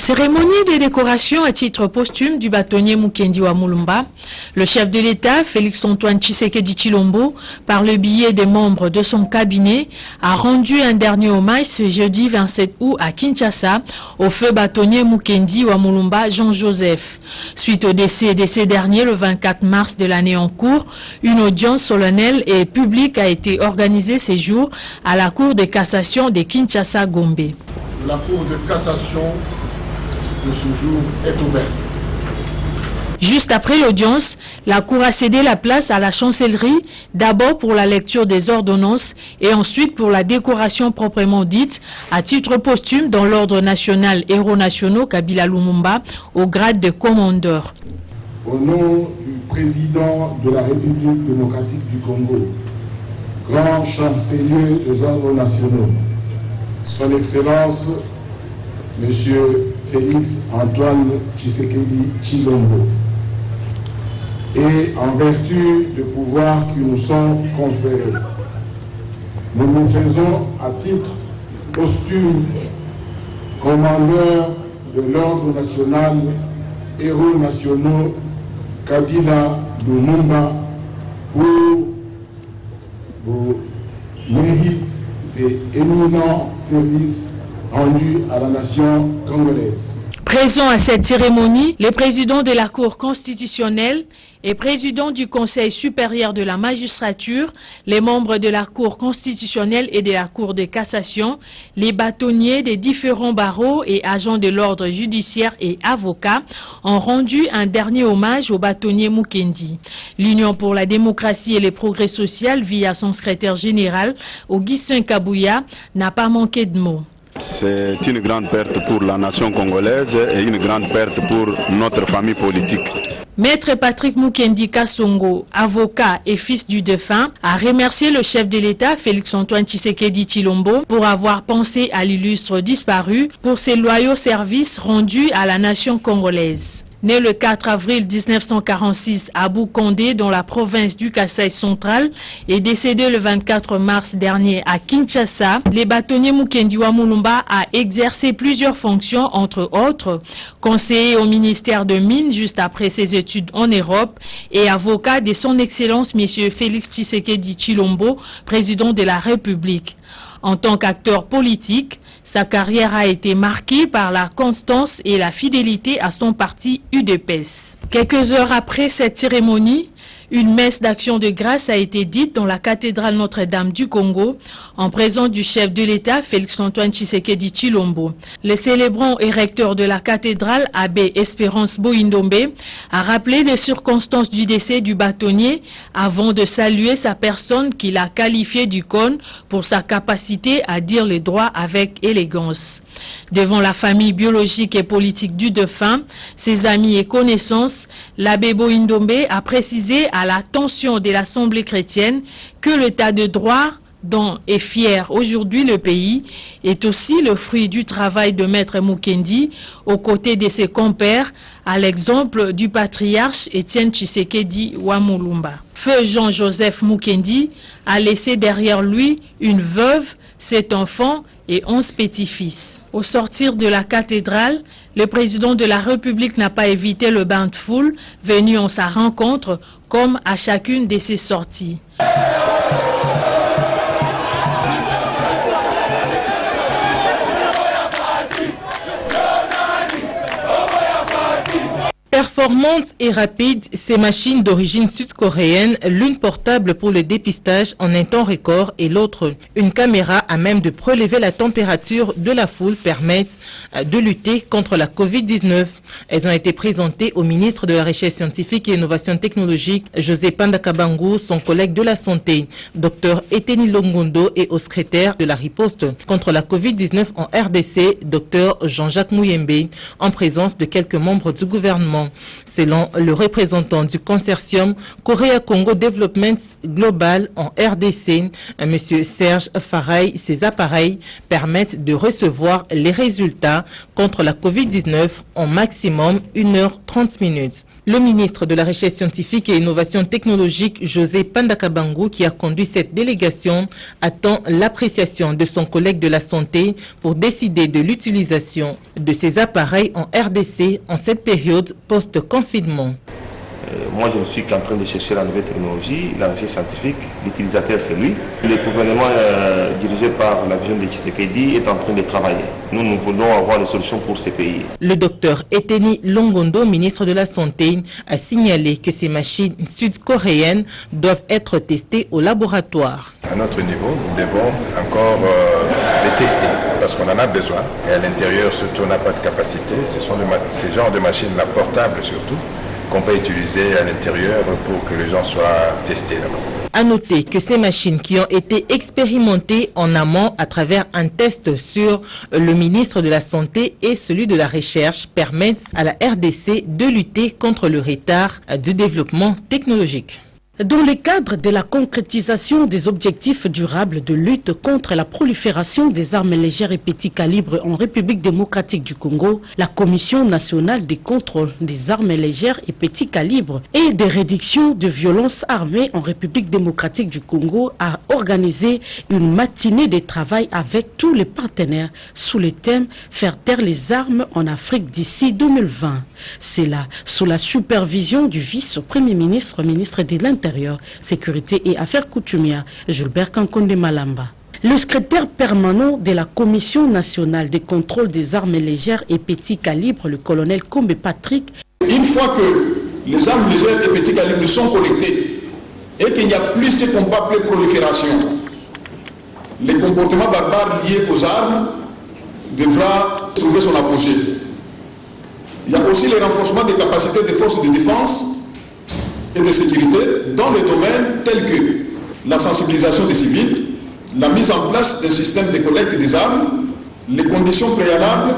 Cérémonie de décoration à titre posthume du bâtonnier Mukendi wa Mulumba. Le chef de l'État, Félix-Antoine Tshisekedi Tshilombo, par le biais des membres de son cabinet, a rendu un dernier hommage ce jeudi 27 août à Kinshasa au feu bâtonnier Mukendi wa Mulumba Jean-Joseph. Suite au décès de ces derniers le 24 mars de l'année en cours, une audience solennelle et publique a été organisée ces jours à la Cour de cassation de Kinshasa-Gombe. La Cour de cassation de ce jour est ouverte. Juste après l'audience, la Cour a cédé la place à la chancellerie, d'abord pour la lecture des ordonnances et ensuite pour la décoration proprement dite, à titre posthume dans l'ordre national Héros nationaux Kabila Lumumba, au grade de commandeur. Au nom du président de la République démocratique du Congo, grand chancelier des ordres nationaux, son Excellence, Monsieur Félix-Antoine Tshisekedi Tshilombo, et en vertu des pouvoirs qui nous sont conférés, nous nous faisons à titre posthume commandeur de l'ordre national Héros nationaux Kabila Lumumba pour vos mérites et éminents services rendu à la nation congolaise. Présent à cette cérémonie, le président de la Cour constitutionnelle et président du Conseil supérieur de la magistrature, les membres de la Cour constitutionnelle et de la Cour de cassation, les bâtonniers des différents barreaux et agents de l'ordre judiciaire et avocats ont rendu un dernier hommage au bâtonnier Mukendi. L'Union pour la démocratie et le progrès social, via son secrétaire général, Augustin Kabouya, n'a pas manqué de mots. C'est une grande perte pour la nation congolaise et une grande perte pour notre famille politique. Maître Patrick Mukendi Kasongo, avocat et fils du défunt, a remercié le chef de l'État, Félix-Antoine Tshisekedi Tshilombo, pour avoir pensé à l'illustre disparu pour ses loyaux services rendus à la nation congolaise. Né le 4 avril 1946 à Bukondé, dans la province du Kasaï central, et décédé le 24 mars dernier à Kinshasa, le bâtonnier Mukendi wa Mulumba a exercé plusieurs fonctions, entre autres conseiller au ministère de Mines juste après ses études en Europe et avocat de son Excellence M. Félix Tshisekedi Tshilombo, président de la République. En tant qu'acteur politique, sa carrière a été marquée par la constance et la fidélité à son parti UDPS. Quelques heures après cette cérémonie, une messe d'action de grâce a été dite dans la cathédrale Notre-Dame du Congo en présence du chef de l'État, Félix-Antoine Tshisekedi Tshilombo. Le célébrant et recteur de la cathédrale, Abbé Espérance Boindombe, a rappelé les circonstances du décès du bâtonnier avant de saluer sa personne qu'il a qualifiée d'icône pour sa capacité à dire les droits avec élégance. Devant la famille biologique et politique du défunt, ses amis et connaissances, l'abbé Boindombe a précisé à l'attention de l'Assemblée chrétienne que l'état de droit dont est fier aujourd'hui le pays est aussi le fruit du travail de Maître Mukendi aux côtés de ses compères, à l'exemple du patriarche Étienne Tshisekedi wa Mulumba. Feu Jean-Joseph Mukendi a laissé derrière lui une veuve, 7 enfants et 11 petits-fils. Au sortir de la cathédrale, le président de la République n'a pas évité le bain de foule venu en sa rencontre, comme à chacune de ses sorties. Performantes et rapides, ces machines d'origine sud-coréenne, l'une portable pour le dépistage en un temps record et l'autre une caméra à même de prélever la température de la foule, permettent de lutter contre la Covid-19. Elles ont été présentées au ministre de la Recherche scientifique et innovation technologique, José Pandakabangu, son collègue de la santé, Dr Eteni Longondo, et au secrétaire de la riposte contre la Covid-19 en RDC, Dr Jean-Jacques Mouyembe, en présence de quelques membres du gouvernement. Selon le représentant du consortium Korea-Congo Development Global en RDC, M. Serge Faray, ces appareils permettent de recevoir les résultats contre la COVID-19 en maximum 1h30. Le ministre de la Recherche scientifique et innovation technologique, José Pandakabangu, qui a conduit cette délégation, attend l'appréciation de son collègue de la santé pour décider de l'utilisation de ces appareils en RDC en cette période post-confinement. Moi, je ne suis qu'en train de chercher la nouvelle technologie, la recherche scientifique. L'utilisateur, c'est lui. Le gouvernement dirigé par la vision de Tshisekedi est en train de travailler. Nous voulons avoir des solutions pour ces pays. Le docteur Eteni Longondo, ministre de la Santé, a signalé que ces machines sud-coréennes doivent être testées au laboratoire. À notre niveau, nous devons encore les tester parce qu'on en a besoin. Et à l'intérieur, surtout, on n'a pas de capacité. Ce sont ces genres de machines-là, portables surtout, qu'on peut utiliser à l'intérieur pour que les gens soient testés là-bas. À noter que ces machines qui ont été expérimentées en amont à travers un test sur le ministre de la Santé et celui de la Recherche permettent à la RDC de lutter contre le retard du développement technologique. Dans le cadre de la concrétisation des objectifs durables de lutte contre la prolifération des armes légères et petits calibres en République démocratique du Congo, la Commission nationale de contrôle des armes légères et petits calibres et des réductions de violences armées en République démocratique du Congo a organisé une matinée de travail avec tous les partenaires sous le thème « Faire taire les armes en Afrique d'ici 2020 ». C'est là, sous la supervision du vice-premier ministre, ministre de l'Intérieur, Sécurité et Affaires coutumières, Gilbert Kankonde Malamba. Le secrétaire permanent de la Commission nationale de contrôle des armes légères et petits calibres, le colonel Kombe Patrick. Une fois que les armes légères et petits calibres sont collectées et qu'il n'y a plus ce qu'on peut appeler prolifération, les comportements barbares liés aux armes devra trouver son apogée. Il y a aussi le renforcement des capacités des forces de défense et de sécurité dans les domaines tels que la sensibilisation des civils, la mise en place d'un système de collecte des armes, les conditions préalables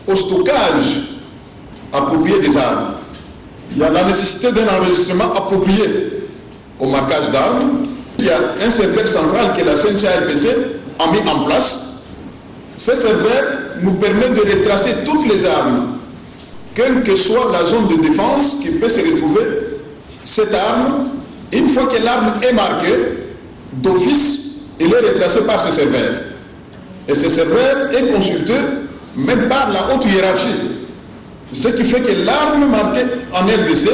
au stockage approprié des armes. Il y a la nécessité d'un enregistrement approprié au marquage d'armes. Il y a un serveur central que la CNCA-LPC a mis en place. Ce serveur nous permet de retracer toutes les armes, quelle que soit la zone de défense qui peut se retrouver. Cette arme, une fois que l'arme est marquée, d'office, elle est retracée par ce serveur. Et ce serveur est consulté même par la haute hiérarchie. Ce qui fait que l'arme marquée en RDC,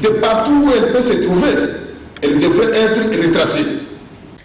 de partout où elle peut se trouver, elle devrait être retracée.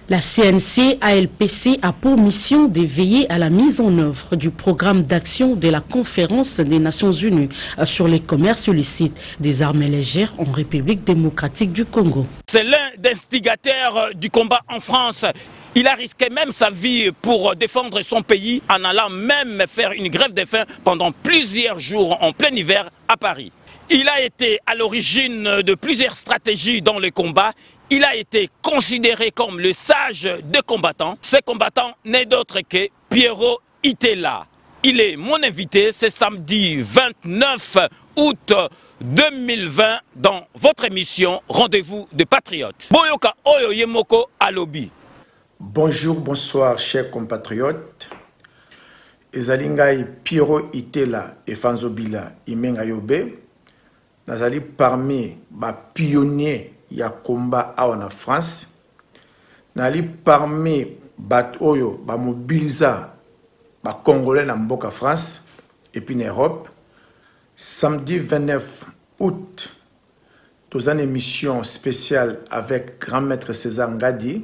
La CNCA-LPC a pour mission de veiller à la mise en œuvre du programme d'action de la Conférence des Nations Unies sur les commerces illicites des armes légères en République démocratique du Congo. C'est l'un des instigateurs du combat en France. Il a risqué même sa vie pour défendre son pays en allant même faire une grève de faim pendant plusieurs jours en plein hiver à Paris. Il a été à l'origine de plusieurs stratégies dans le combat. Il a été considéré comme le sage des combattants. Ce combattant n'est d'autre que Pierrot Itela. Il est mon invité ce samedi 29 août 2020 dans votre émission Rendez-vous des Patriotes. Boyoka Oyo Yemoko Alobi. Bonjour, bonsoir chers compatriotes. Ezalingai Pierrot Itela et Fanzobila Imenga Yobe. Nazali parmi les pionniers ya combat en France. Nali parmi bat oyo ba mobiliser ba congolais na mboka France et puis en Europe. Samedi 29 août, dans une émission spéciale avec grand maître César Ngadi,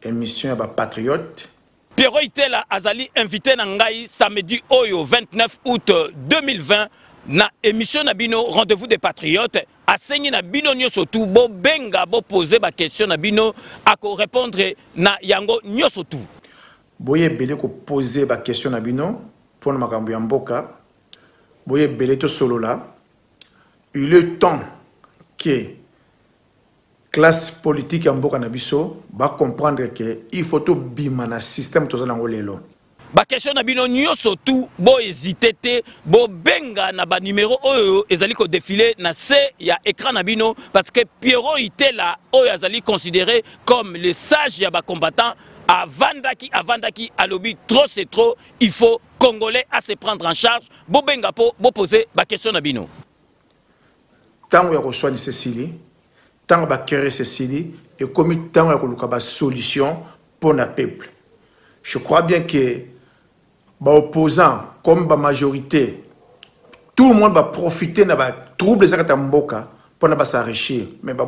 émission ba patriote. Pierrot Itela azali invité na ngai samedi oyo 29 août 2020 na émission na bino Rendez-vous des Patriotes. Asengi na bino nyoso tu bo benga bo poser ba question na bino ako répondre na yango nyoso tu. Boye belé ko poser ba question na bino pour na makambo ya mboka. Boye belé to solo là. Il est temps que classe politique ya mboka na biso ba comprendre que il faut to bima na système to za nango lelo. ba question na bino nyoso tout bo hésiter te bo benga na ba numéro oyo ezali ko défiler na C ya écran na bino parce que Pierrot Itela oyo azali considéré comme le sage ya ba combattant avandaki alobi trop c'est trop, il faut Congolais à se prendre en charge bo benga po bo poser ba question na bino. Tango ya ko soigner Cécilie, tango ba créer Cécilie et comme tango ya ko luka ba solution pour le peuple. Je crois bien que les opposants, comme la majorité, tout le monde va profiter de la trouble de Mboka pour s'enrichir. Mais le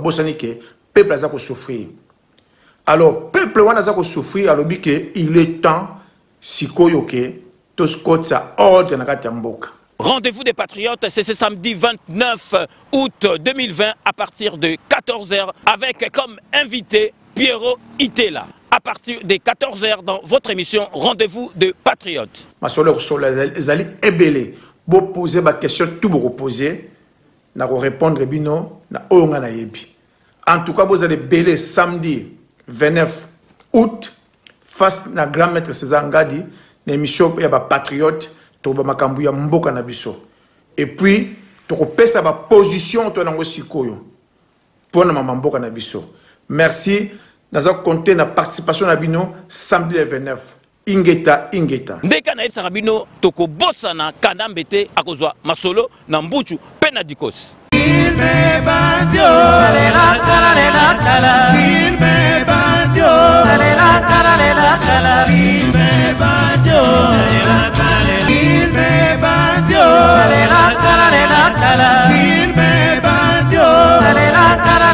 peuple va souffrir. Alors, le peuple va souffrir, alors il est temps, si tout ce que ça ordre de Mboka. Rendez-vous des Patriotes, c'est ce samedi 29 août 2020 à partir de 14 h avec comme invité Pierrot Itela. À partir de 14 h dans votre émission Rendez-vous de Patriotes. Ma soeur, les alliés ébélés, vous posez ma question, tout vous reposer, na répondre bino, na onga na yebi. En tout cas, vous allez belé samedi 29 août face na grand maître César Ngadi, l'émission ya ba Patriote, to ba makambu ya mboka na biso. Et puis, to kopesa ba position to na ngosikoyo. Pour na mboka na biso. Merci. Nous avons compté la participation à Bino samedi le 29. Ingeta. Ndeka na Elsa Rabino, toko bossa na kanambete akozwa masolo na mbuchu pena dikos. Il me bandio, la kala. Il me bandio, la kala. Il me bandio, la kala. Il me bandio, la kala. Il me bandio,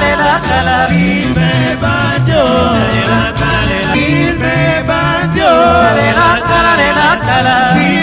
la kala. Il me bandio, la kala. Il me bandio, la kala.